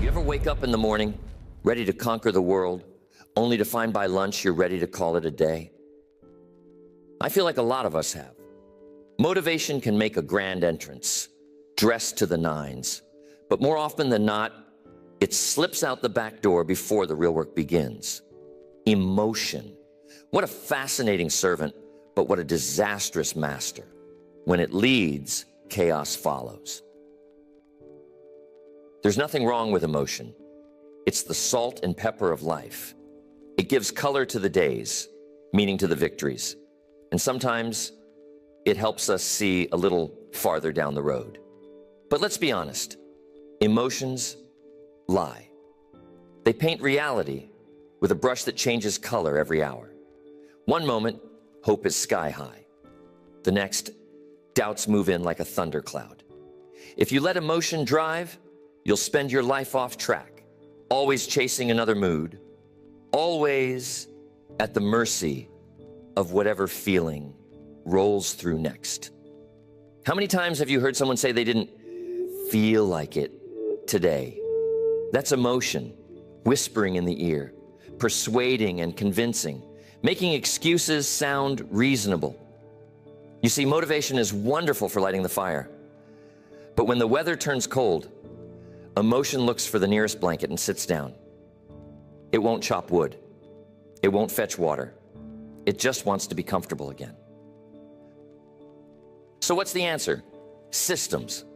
You ever wake up in the morning, ready to conquer the world, only to find by lunch you're ready to call it a day? I feel like a lot of us have. Motivation can make a grand entrance, dressed to the nines, but more often than not, it slips out the back door before the real work begins. Emotion. What a fascinating servant, but what a disastrous master. When it leads, chaos follows. There's nothing wrong with emotion. It's the salt and pepper of life. It gives color to the days, meaning to the victories. And sometimes it helps us see a little farther down the road. But let's be honest, emotions lie. They paint reality with a brush that changes color every hour. One moment, hope is sky high. The next, doubts move in like a thundercloud. If you let emotion drive, you'll spend your life off track, always chasing another mood, always at the mercy of whatever feeling rolls through next. How many times have you heard someone say they didn't feel like it today? That's emotion, whispering in the ear, persuading and convincing, making excuses sound reasonable. You see, motivation is wonderful for lighting the fire. But when the weather turns cold, emotion looks for the nearest blanket and sits down. It won't chop wood. It won't fetch water. It just wants to be comfortable again. So what's the answer? Systems.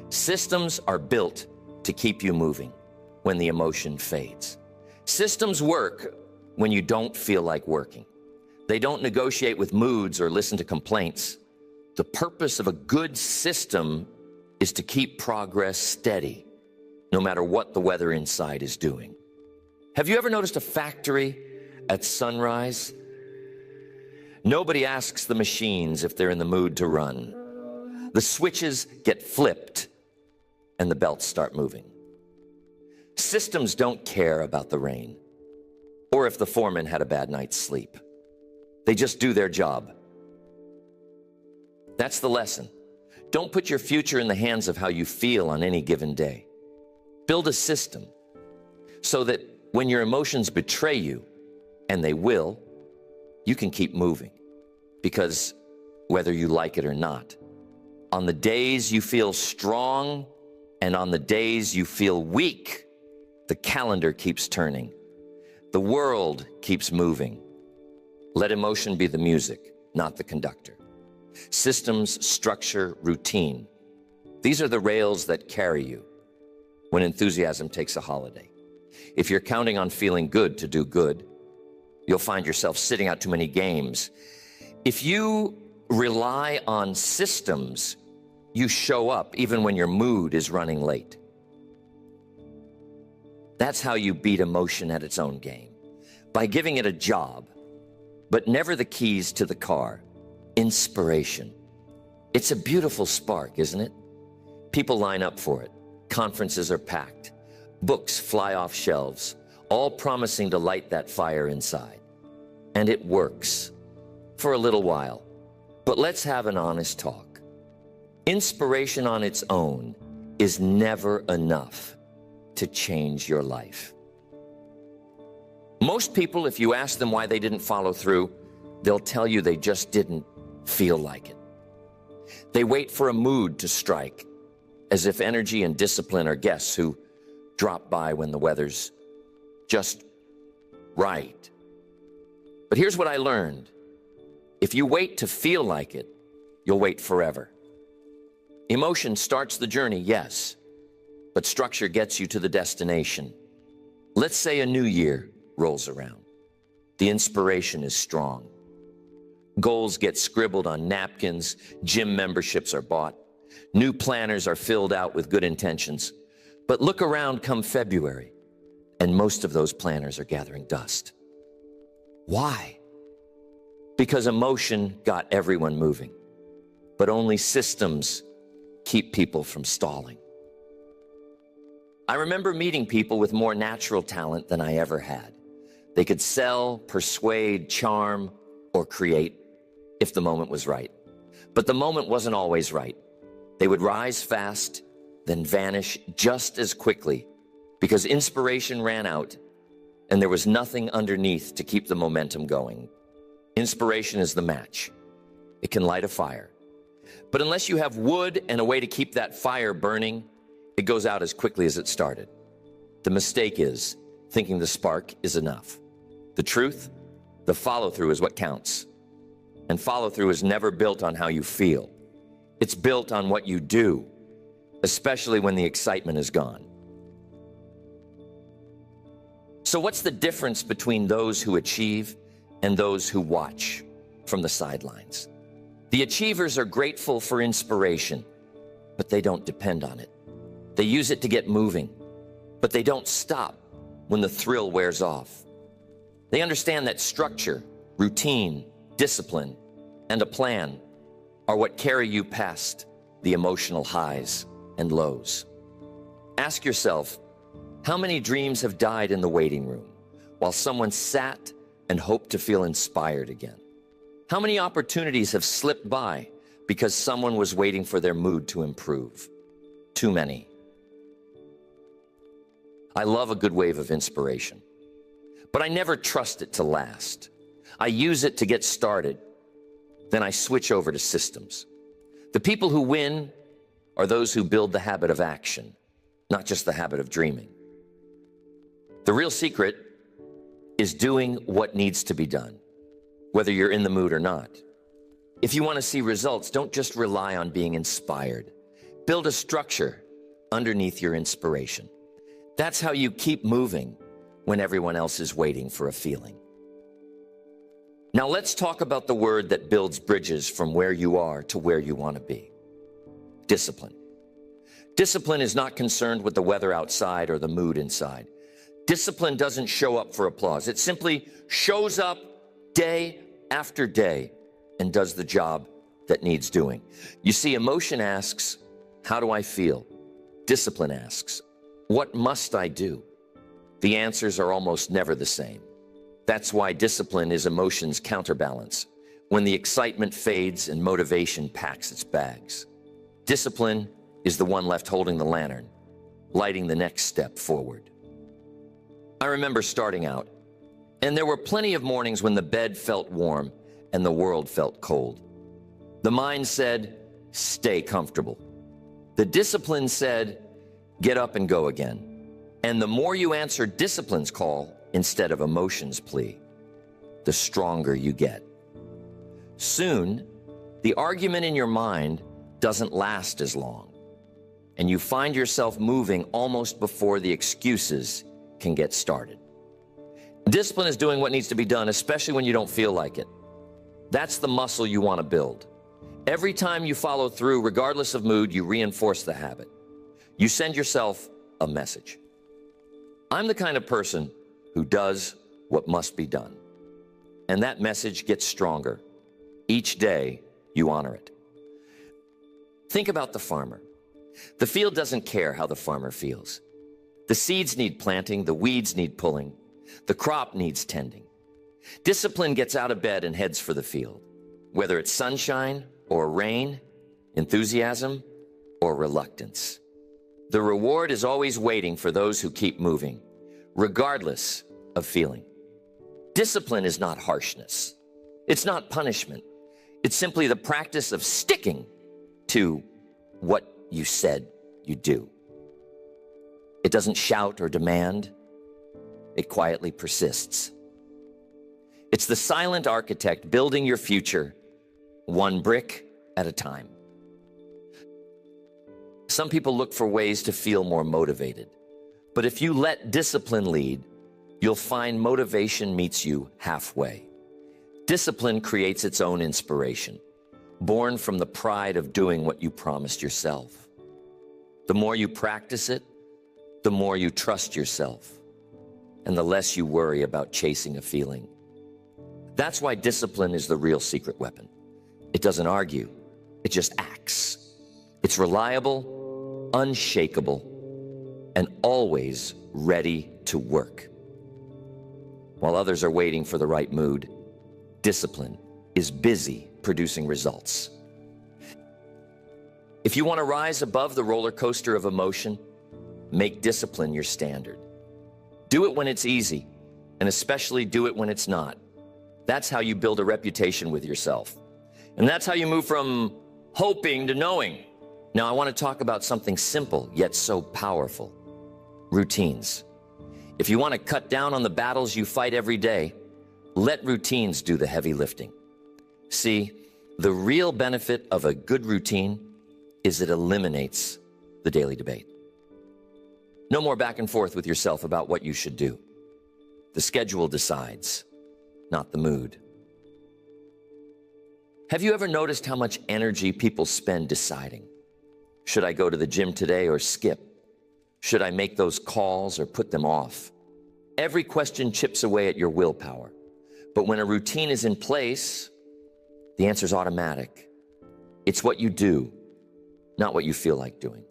Systems are built to keep you moving when the emotion fades. Systems work when you don't feel like working. They don't negotiate with moods or listen to complaints. The purpose of a good system is to keep progress steady, no matter what the weather inside is doing. Have you ever noticed a factory at sunrise? Nobody asks the machines if they're in the mood to run. The switches get flipped and the belts start moving. Systems don't care about the rain or if the foreman had a bad night's sleep. They just do their job. That's the lesson. Don't put your future in the hands of how you feel on any given day. Build a system so that when your emotions betray you, and they will, you can keep moving. Because whether you like it or not, on the days you feel strong and on the days you feel weak, the calendar keeps turning. The world keeps moving. Let emotion be the music, not the conductor. Systems, structure, routine. These are the rails that carry you when enthusiasm takes a holiday. If you're counting on feeling good to do good, you'll find yourself sitting out too many games. If you rely on systems, you show up even when your mood is running late. That's how you beat emotion at its own game. By giving it a job, but never the keys to the car. Inspiration. It's a beautiful spark, isn't it? People line up for it. Conferences are packed. Books fly off shelves, all promising to light that fire inside. And it works for a little while. But let's have an honest talk. Inspiration on its own is never enough to change your life. Most people, if you ask them why they didn't follow through, they'll tell you they just didn't feel like it. They wait for a mood to strike, as if energy and discipline are guests who drop by when the weather's just right. But here's what I learned. If you wait to feel like it, you'll wait forever. Emotion starts the journey, yes, but structure gets you to the destination. Let's say a new year rolls around. The inspiration is strong. Goals get scribbled on napkins, gym memberships are bought, new planners are filled out with good intentions. But look around come February, and most of those planners are gathering dust. Why? Because emotion got everyone moving, but only systems keep people from stalling. I remember meeting people with more natural talent than I ever had. They could sell, persuade, charm, or create if the moment was right. But the moment wasn't always right. They would rise fast, then vanish just as quickly because inspiration ran out and there was nothing underneath to keep the momentum going. Inspiration is the match. It can light a fire. But unless you have wood and a way to keep that fire burning, it goes out as quickly as it started. The mistake is thinking the spark is enough. The truth, the follow-through is what counts. And follow-through is never built on how you feel. It's built on what you do, especially when the excitement is gone. So what's the difference between those who achieve and those who watch from the sidelines? The achievers are grateful for inspiration, but they don't depend on it. They use it to get moving, but they don't stop when the thrill wears off. They understand that structure, routine, discipline, and a plan are what carry you past the emotional highs and lows. Ask yourself, how many dreams have died in the waiting room while someone sat and hoped to feel inspired again? How many opportunities have slipped by because someone was waiting for their mood to improve? Too many. I love a good wave of inspiration, but I never trust it to last. I use it to get started, then I switch over to systems. The people who win are those who build the habit of action, not just the habit of dreaming. The real secret is doing what needs to be done, whether you're in the mood or not. If you want to see results, don't just rely on being inspired. Build a structure underneath your inspiration. That's how you keep moving when everyone else is waiting for a feeling. Now let's talk about the word that builds bridges from where you are to where you want to be. Discipline. Discipline is not concerned with the weather outside or the mood inside. Discipline doesn't show up for applause. It simply shows up day after day and does the job that needs doing. You see, emotion asks, how do I feel? Discipline asks, what must I do? The answers are almost never the same. That's why discipline is emotion's counterbalance when the excitement fades and motivation packs its bags. Discipline is the one left holding the lantern, lighting the next step forward. I remember starting out, and there were plenty of mornings when the bed felt warm and the world felt cold. The mind said, stay comfortable. The discipline said, get up and go again. And the more you answer discipline's call instead of emotion's plea, the stronger you get. Soon, the argument in your mind doesn't last as long, and you find yourself moving almost before the excuses can get started. Discipline is doing what needs to be done, especially when you don't feel like it. That's the muscle you want to build. Every time you follow through, regardless of mood, you reinforce the habit. You send yourself a message. I'm the kind of person who does what must be done. And that message gets stronger. Each day, you honor it. Think about the farmer. The field doesn't care how the farmer feels. The seeds need planting, the weeds need pulling, the crop needs tending. Discipline gets out of bed and heads for the field, whether it's sunshine or rain, enthusiasm or reluctance. The reward is always waiting for those who keep moving, regardless of feeling. Discipline is not harshness. It's not punishment. It's simply the practice of sticking to what you said you'd do. It doesn't shout or demand. It quietly persists. It's the silent architect building your future, one brick at a time. Some people look for ways to feel more motivated. But if you let discipline lead, you'll find motivation meets you halfway. Discipline creates its own inspiration, born from the pride of doing what you promised yourself. The more you practice it, the more you trust yourself, and the less you worry about chasing a feeling. That's why discipline is the real secret weapon. It doesn't argue, it just acts. It's reliable, unshakable, and always ready to work. While others are waiting for the right mood, discipline is busy producing results. If you want to rise above the roller coaster of emotion, make discipline your standard. Do it when it's easy, and especially do it when it's not. That's how you build a reputation with yourself. And that's how you move from hoping to knowing. Now, I want to talk about something simple, yet so powerful. Routines. If you want to cut down on the battles you fight every day, let routines do the heavy lifting. See, the real benefit of a good routine is it eliminates the daily debate. No more back and forth with yourself about what you should do. The schedule decides, not the mood. Have you ever noticed how much energy people spend deciding? Should I go to the gym today or skip? Should I make those calls or put them off? Every question chips away at your willpower. But when a routine is in place, the answer is automatic. It's what you do, not what you feel like doing.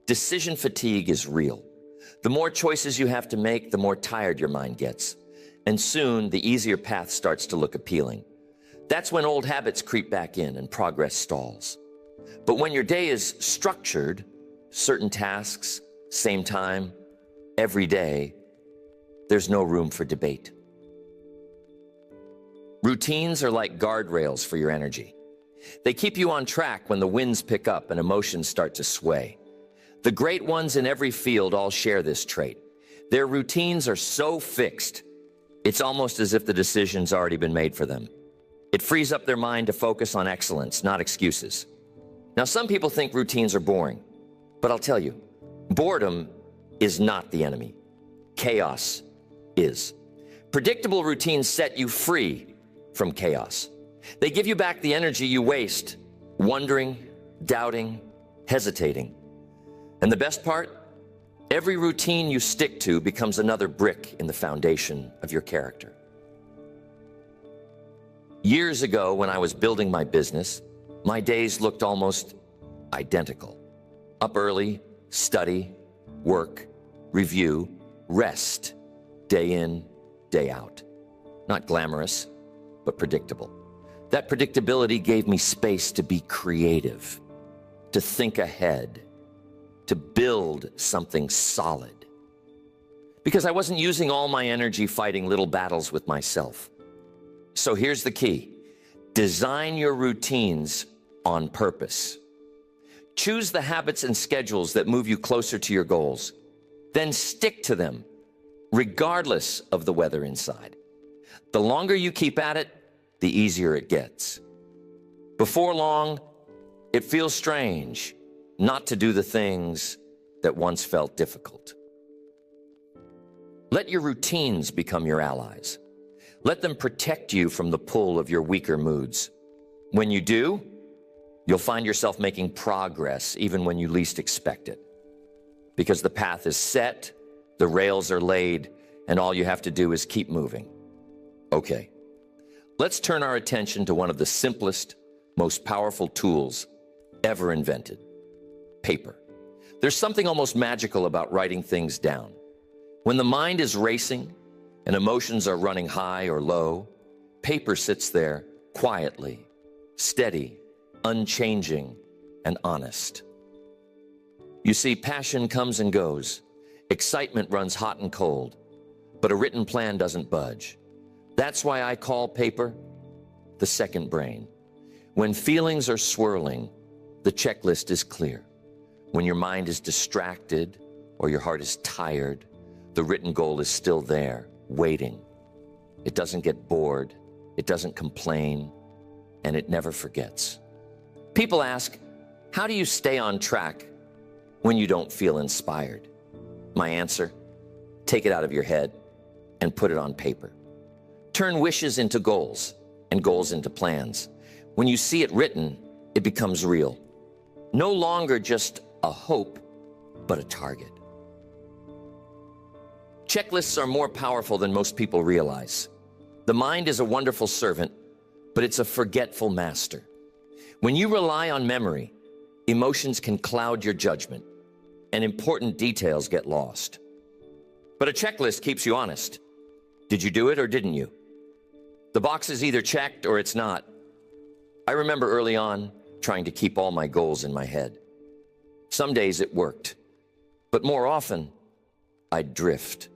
Decision fatigue is real. The more choices you have to make, the more tired your mind gets. And soon, the easier path starts to look appealing. That's when old habits creep back in and progress stalls. But when your day is structured, certain tasks, same time, every day, there's no room for debate. Routines are like guardrails for your energy. They keep you on track when the winds pick up and emotions start to sway. The great ones in every field all share this trait. Their routines are so fixed, it's almost as if the decision's already been made for them. It frees up their mind to focus on excellence, not excuses. Now, some people think routines are boring, but I'll tell you, boredom is not the enemy. Chaos is. Predictable routines set you free from chaos. They give you back the energy you waste, wondering, doubting, hesitating. And the best part? Every routine you stick to becomes another brick in the foundation of your character. Years ago, when I was building my business, my days looked almost identical. Up early, study, work, review, rest, day in, day out. Not glamorous, but predictable. That predictability gave me space to be creative, to think ahead, to build something solid. Because I wasn't using all my energy fighting little battles with myself. So here's the key. Design your routines on purpose. Choose the habits and schedules that move you closer to your goals. Then stick to them, regardless of the weather inside. The longer you keep at it, the easier it gets. Before long, it feels strange not to do the things that once felt difficult. Let your routines become your allies. Let them protect you from the pull of your weaker moods. When you do, you'll find yourself making progress even when you least expect it. Because the path is set, the rails are laid, and all you have to do is keep moving. Okay, let's turn our attention to one of the simplest, most powerful tools ever invented: paper. There's something almost magical about writing things down. When the mind is racing and emotions are running high or low, paper sits there quietly, steady, unchanging, and honest. You see, passion comes and goes. Excitement runs hot and cold, but a written plan doesn't budge. That's why I call paper the second brain. When feelings are swirling, the checklist is clear. When your mind is distracted or your heart is tired, the written goal is still there, waiting. It doesn't get bored, it doesn't complain, and it never forgets. People ask, how do you stay on track when you don't feel inspired? My answer, take it out of your head and put it on paper. Turn wishes into goals and goals into plans. When you see it written, it becomes real. No longer just a hope, but a target. Checklists are more powerful than most people realize. The mind is a wonderful servant, but it's a forgetful master. When you rely on memory, emotions can cloud your judgment, and important details get lost. But a checklist keeps you honest. Did you do it or didn't you? The box is either checked or it's not. I remember early on trying to keep all my goals in my head. Some days it worked. But more often, I'd drift.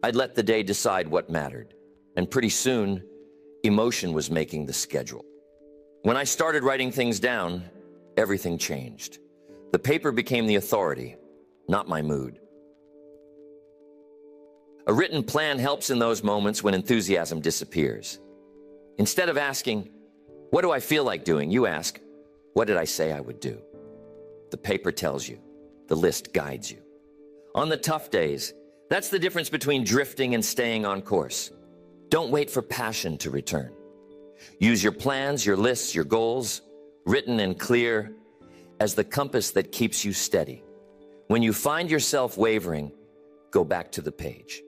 I'd let the day decide what mattered, and pretty soon, emotion was making the schedule. When I started writing things down, everything changed. The paper became the authority, not my mood. A written plan helps in those moments when enthusiasm disappears. Instead of asking, "What do I feel like doing?" you ask, "What did I say I would do?" The paper tells you. The list guides you. On the tough days, that's the difference between drifting and staying on course. Don't wait for passion to return. Use your plans, your lists, your goals, written and clear, as the compass that keeps you steady. When you find yourself wavering, go back to the page.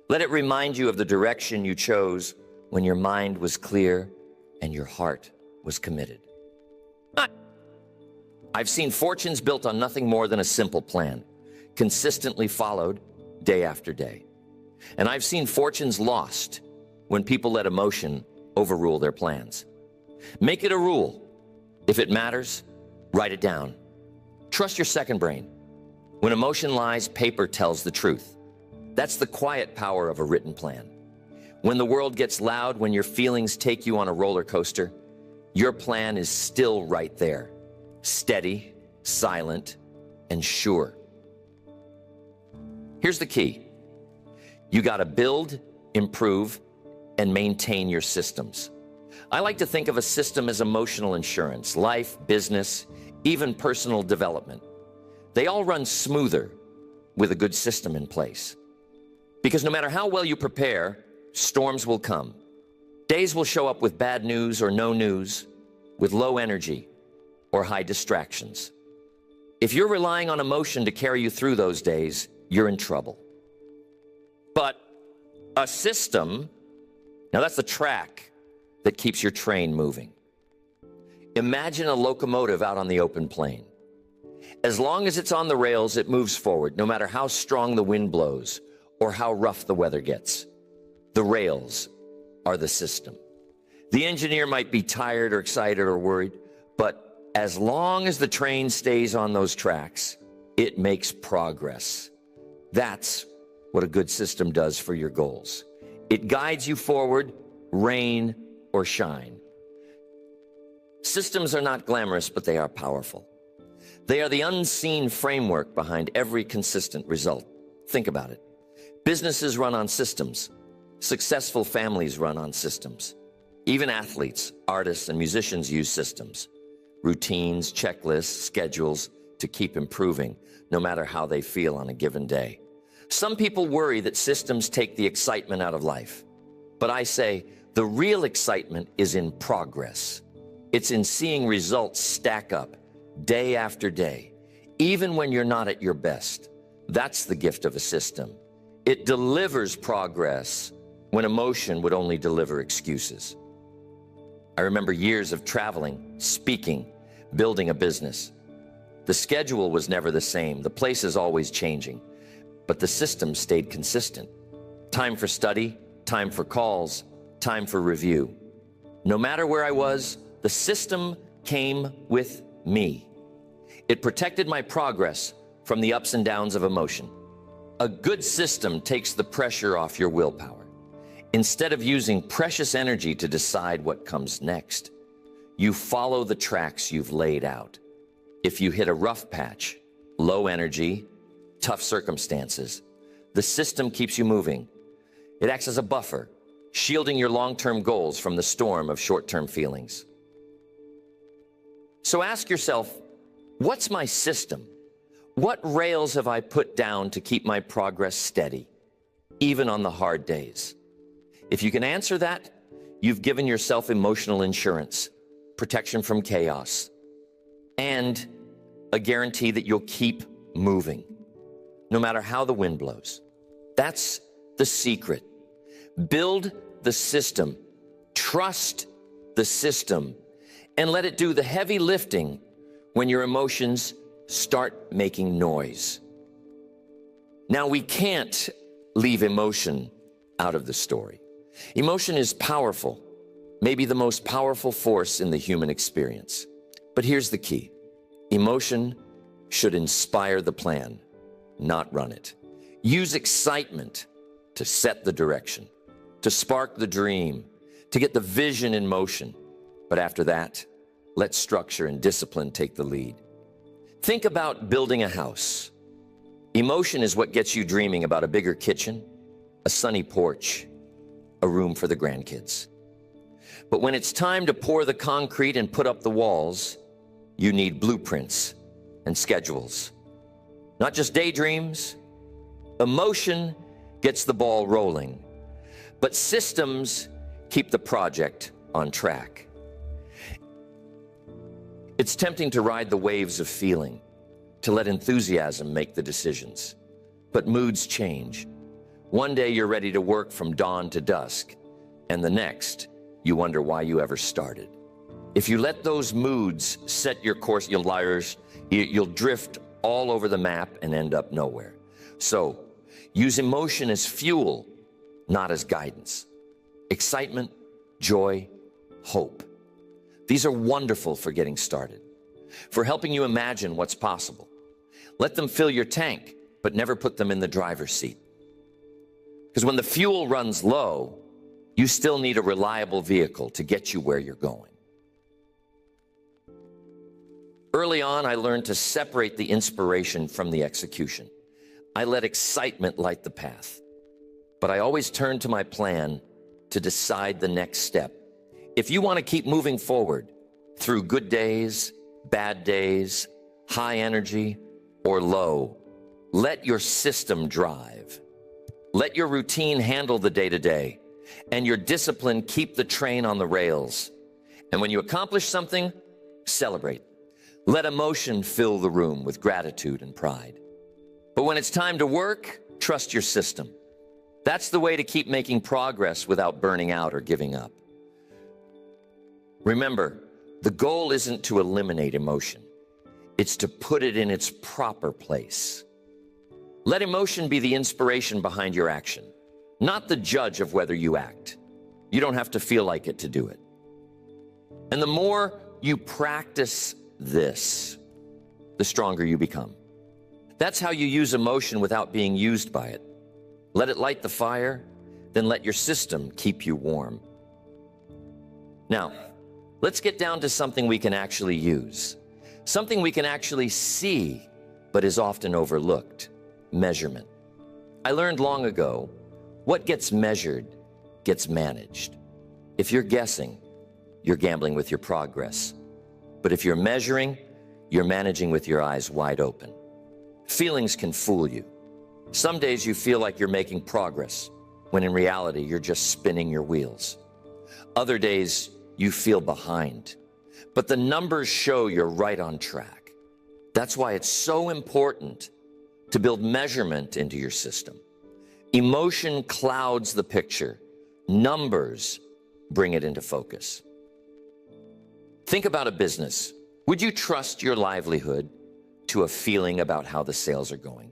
Let it remind you of the direction you chose when your mind was clear and your heart was committed. I've seen fortunes built on nothing more than a simple plan, consistently followed day after day. And I've seen fortunes lost when people let emotion overrule their plans. Make it a rule. If it matters, write it down. Trust your second brain. When emotion lies, paper tells the truth. That's the quiet power of a written plan. When the world gets loud, when your feelings take you on a roller coaster, your plan is still right there. Steady, silent, and sure. Here's the key. You got to build, improve, and maintain your systems. I like to think of a system as emotional insurance, life, business, even personal development. They all run smoother with a good system in place. Because no matter how well you prepare, storms will come. Days will show up with bad news or no news, with low energy or high distractions. If you're relying on emotion to carry you through those days, you're in trouble. But a system, now that's the track that keeps your train moving. Imagine a locomotive out on the open plain. As long as it's on the rails, it moves forward, no matter how strong the wind blows or how rough the weather gets. The rails are the system. The engineer might be tired or excited or worried, but as long as the train stays on those tracks, it makes progress. That's what a good system does for your goals. It guides you forward, rain or shine. Systems are not glamorous, but they are powerful. They are the unseen framework behind every consistent result. Think about it. Businesses run on systems. Successful families run on systems. Even athletes, artists, and musicians use systems. Routines, checklists, schedules to keep improving, no matter how they feel on a given day. Some people worry that systems take the excitement out of life. But I say the real excitement is in progress. It's in seeing results stack up day after day, even when you're not at your best. That's the gift of a system. It delivers progress when emotion would only deliver excuses. I remember years of traveling, speaking, building a business. The schedule was never the same. The place is always changing, but the system stayed consistent. Time for study, time for calls, time for review. No matter where I was, the system came with me. It protected my progress from the ups and downs of emotion. A good system takes the pressure off your willpower. Instead of using precious energy to decide what comes next, you follow the tracks you've laid out. If you hit a rough patch, low energy, tough circumstances, the system keeps you moving. It acts as a buffer, shielding your long-term goals from the storm of short-term feelings. So ask yourself, what's my system? What rails have I put down to keep my progress steady, even on the hard days? If you can answer that, you've given yourself emotional insurance, protection from chaos, and a guarantee that you'll keep moving, no matter how the wind blows. That's the secret. Build the system, trust the system, and let it do the heavy lifting when your emotions start making noise. Now, we can't leave emotion out of the story. Emotion is powerful, maybe the most powerful force in the human experience. But here's the key. Emotion should inspire the plan, not run it. Use excitement to set the direction, to spark the dream, to get the vision in motion. But after that, let structure and discipline take the lead. Think about building a house. Emotion is what gets you dreaming about a bigger kitchen, a sunny porch, a room for the grandkids. But when it's time to pour the concrete and put up the walls, you need blueprints and schedules. Not just daydreams. Emotion gets the ball rolling, but systems keep the project on track. It's tempting to ride the waves of feeling, to let enthusiasm make the decisions. But moods change. One day you're ready to work from dawn to dusk, and the next, you wonder why you ever started. If you let those moods set your course, you'll drift all over the map and end up nowhere. So, use emotion as fuel, not as guidance. Excitement, joy, hope. These are wonderful for getting started, for helping you imagine what's possible. Let them fill your tank, but never put them in the driver's seat. Because when the fuel runs low, you still need a reliable vehicle to get you where you're going. Early on, I learned to separate the inspiration from the execution. I let excitement light the path, but I always turned to my plan to decide the next step. If you want to keep moving forward through good days, bad days, high energy, or low, let your system drive. Let your routine handle the day-to-day, and your discipline keep the train on the rails. And when you accomplish something, celebrate. Let emotion fill the room with gratitude and pride. But when it's time to work, trust your system. That's the way to keep making progress without burning out or giving up. Remember, the goal isn't to eliminate emotion. It's to put it in its proper place. Let emotion be the inspiration behind your action, not the judge of whether you act. You don't have to feel like it to do it. And the more you practice this, the stronger you become. That's how you use emotion without being used by it. Let it light the fire, then let your system keep you warm. Now, let's get down to something we can actually use. Something we can actually see, but is often overlooked. Measurement. I learned long ago, what gets measured gets managed. If you're guessing, you're gambling with your progress. But if you're measuring, you're managing with your eyes wide open. Feelings can fool you. Some days you feel like you're making progress, when in reality, you're just spinning your wheels. Other days, you feel behind. But the numbers show you're right on track. That's why it's so important to build measurement into your system. Emotion clouds the picture. Numbers bring it into focus. Think about a business. Would you trust your livelihood to a feeling about how the sales are going?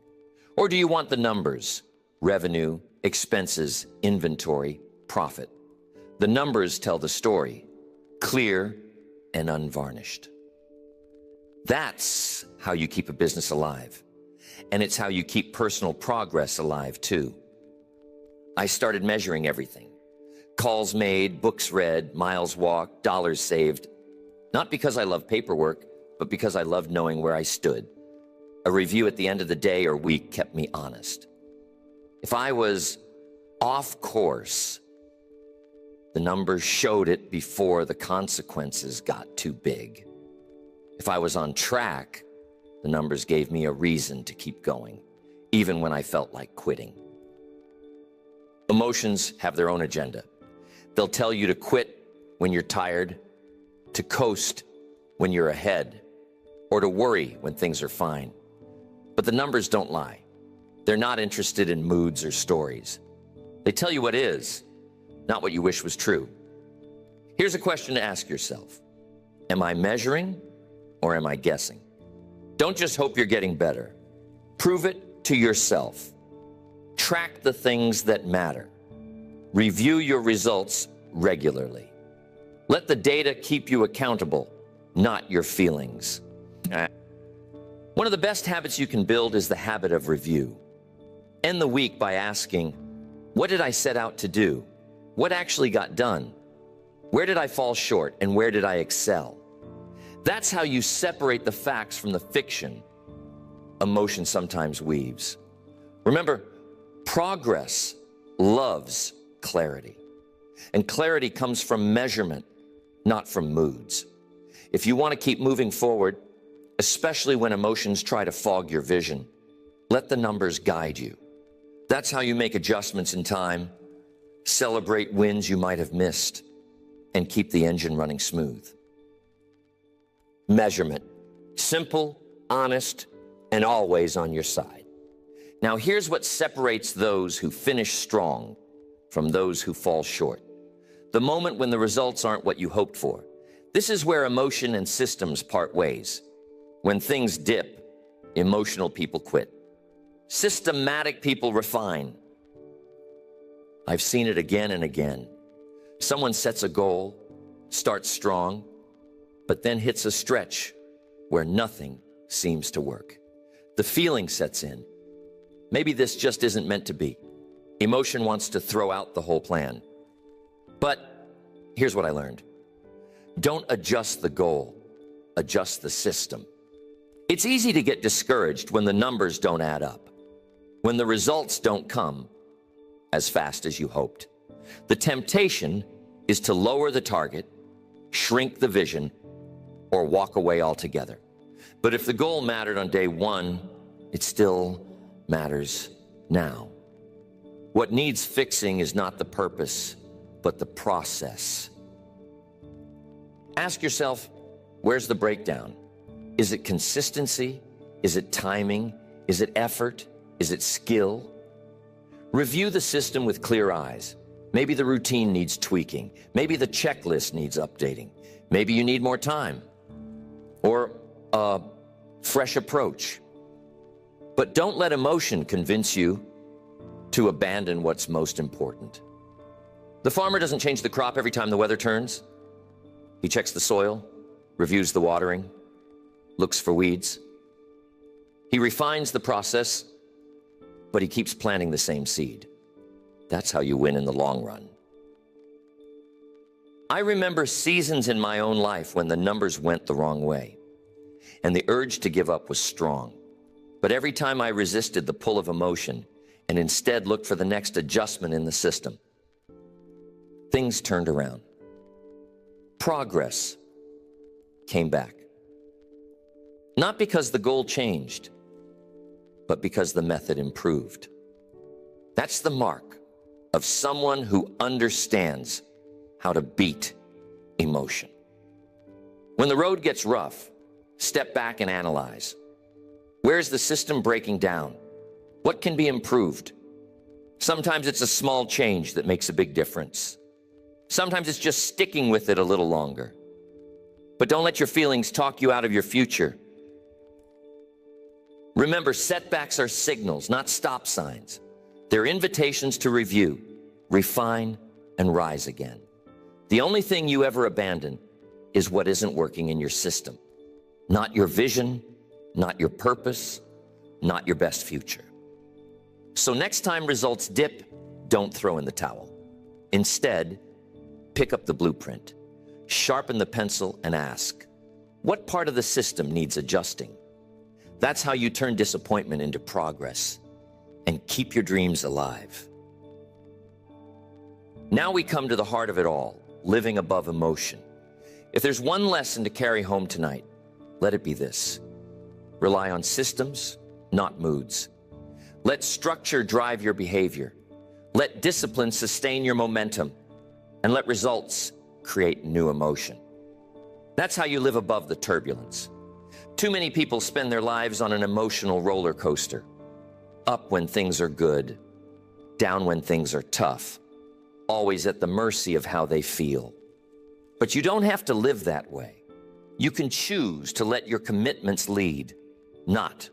Or do you want the numbers, revenue, expenses, inventory, profit? The numbers tell the story, clear and unvarnished. That's how you keep a business alive. And it's how you keep personal progress alive too. I started measuring everything. Calls made, books read, miles walked, dollars saved. Not because I love paperwork, but because I loved knowing where I stood. A review at the end of the day or week kept me honest. If I was off course, the numbers showed it before the consequences got too big. If I was on track, the numbers gave me a reason to keep going, even when I felt like quitting. Emotions have their own agenda. They'll tell you to quit when you're tired, to coast when you're ahead, or to worry when things are fine. But the numbers don't lie. They're not interested in moods or stories. They tell you what is, not what you wish was true. Here's a question to ask yourself. Am I measuring or am I guessing? Don't just hope you're getting better. Prove it to yourself. Track the things that matter. Review your results regularly. Let the data keep you accountable, not your feelings. One of the best habits you can build is the habit of review. End the week by asking, what did I set out to do? What actually got done? Where did I fall short and where did I excel? That's how you separate the facts from the fiction emotion sometimes weaves. Remember, progress loves clarity. And clarity comes from measurement, not from moods. If you want to keep moving forward, especially when emotions try to fog your vision, let the numbers guide you. That's how you make adjustments in time, celebrate wins you might have missed, and keep the engine running smooth. Measurement. Simple, honest, and always on your side. Now here's what separates those who finish strong from those who fall short. The moment when the results aren't what you hoped for. This is where emotion and systems part ways. When things dip, emotional people quit. Systematic people refine. I've seen it again and again. Someone sets a goal, starts strong, but then hits a stretch where nothing seems to work. The feeling sets in. Maybe this just isn't meant to be. Emotion wants to throw out the whole plan. But here's what I learned. Don't adjust the goal, adjust the system. It's easy to get discouraged when the numbers don't add up, when the results don't come as fast as you hoped. The temptation is to lower the target, shrink the vision, or walk away altogether. But if the goal mattered on day one, it still matters now. What needs fixing is not the purpose, but the process. Ask yourself, where's the breakdown? Is it consistency? Is it timing? Is it effort? Is it skill? Review the system with clear eyes. Maybe the routine needs tweaking. Maybe the checklist needs updating. Maybe you need more time or a fresh approach. But don't let emotion convince you to abandon what's most important. The farmer doesn't change the crop every time the weather turns. He checks the soil, reviews the watering, looks for weeds. He refines the process, but he keeps planting the same seed. That's how you win in the long run. I remember seasons in my own life when the numbers went the wrong way, and the urge to give up was strong. But every time I resisted the pull of emotion and instead looked for the next adjustment in the system, things turned around. Progress came back. Not because the goal changed, but because the method improved. That's the mark of someone who understands how to beat emotion. When the road gets rough, step back and analyze. Where's the system breaking down? What can be improved? Sometimes it's a small change that makes a big difference. Sometimes it's just sticking with it a little longer. But don't let your feelings talk you out of your future. Remember, setbacks are signals, not stop signs. They're invitations to review, refine, and rise again. The only thing you ever abandon is what isn't working in your system. Not your vision, not your purpose, not your best future. So next time results dip, don't throw in the towel. Instead, pick up the blueprint, sharpen the pencil, and ask, what part of the system needs adjusting? That's how you turn disappointment into progress and keep your dreams alive. Now we come to the heart of it all, living above emotion. If there's one lesson to carry home tonight, let it be this. Rely on systems, not moods. Let structure drive your behavior. Let discipline sustain your momentum. And let results create new emotion. That's how you live above the turbulence. Too many people spend their lives on an emotional roller coaster. Up when things are good, down when things are tough, always at the mercy of how they feel. But you don't have to live that way. You can choose to let your commitments lead, not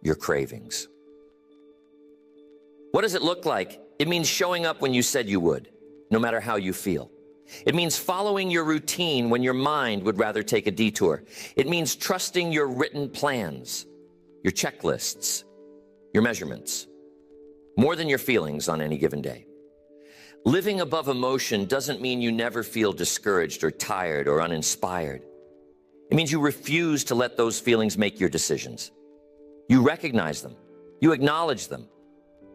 your cravings. What does it look like? It means showing up when you said you would, no matter how you feel. It means following your routine when your mind would rather take a detour. It means trusting your written plans, your checklists, your measurements, more than your feelings on any given day. Living above emotion doesn't mean you never feel discouraged or tired or uninspired. It means you refuse to let those feelings make your decisions. You recognize them, you acknowledge them,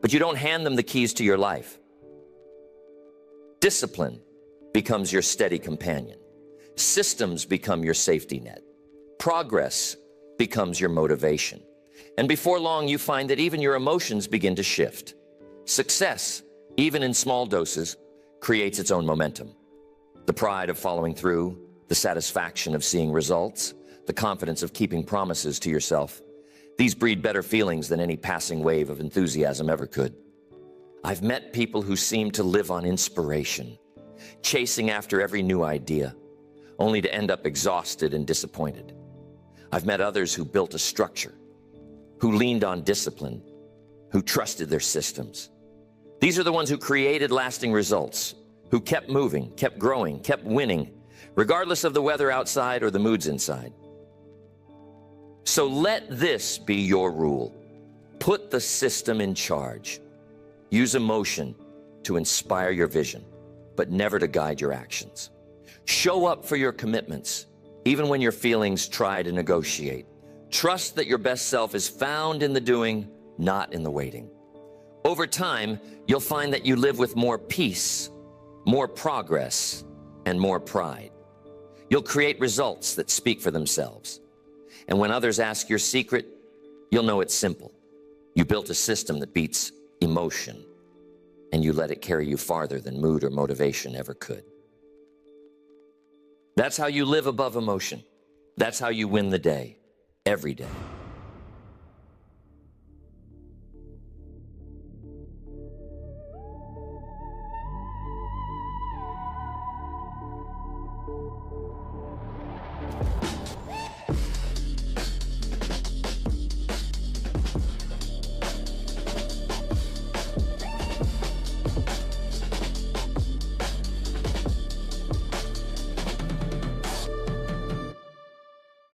but you don't hand them the keys to your life. Discipline becomes your steady companion. Systems become your safety net. Progress becomes your motivation. And before long, you find that even your emotions begin to shift. Success, even in small doses, creates its own momentum. The pride of following through, the satisfaction of seeing results, the confidence of keeping promises to yourself. These breed better feelings than any passing wave of enthusiasm ever could. I've met people who seem to live on inspiration, chasing after every new idea, only to end up exhausted and disappointed. I've met others who built a structure, who leaned on discipline, who trusted their systems. These are the ones who created lasting results, who kept moving, kept growing, kept winning, regardless of the weather outside or the moods inside. So let this be your rule. Put the system in charge. Use emotion to inspire your vision, but never to guide your actions. Show up for your commitments, even when your feelings try to negotiate. Trust that your best self is found in the doing, not in the waiting. Over time, you'll find that you live with more peace, more progress, and more pride. You'll create results that speak for themselves. And when others ask your secret, you'll know it's simple. You built a system that beats emotion, and you let it carry you farther than mood or motivation ever could. That's how you live above emotion. That's how you win the day, every day.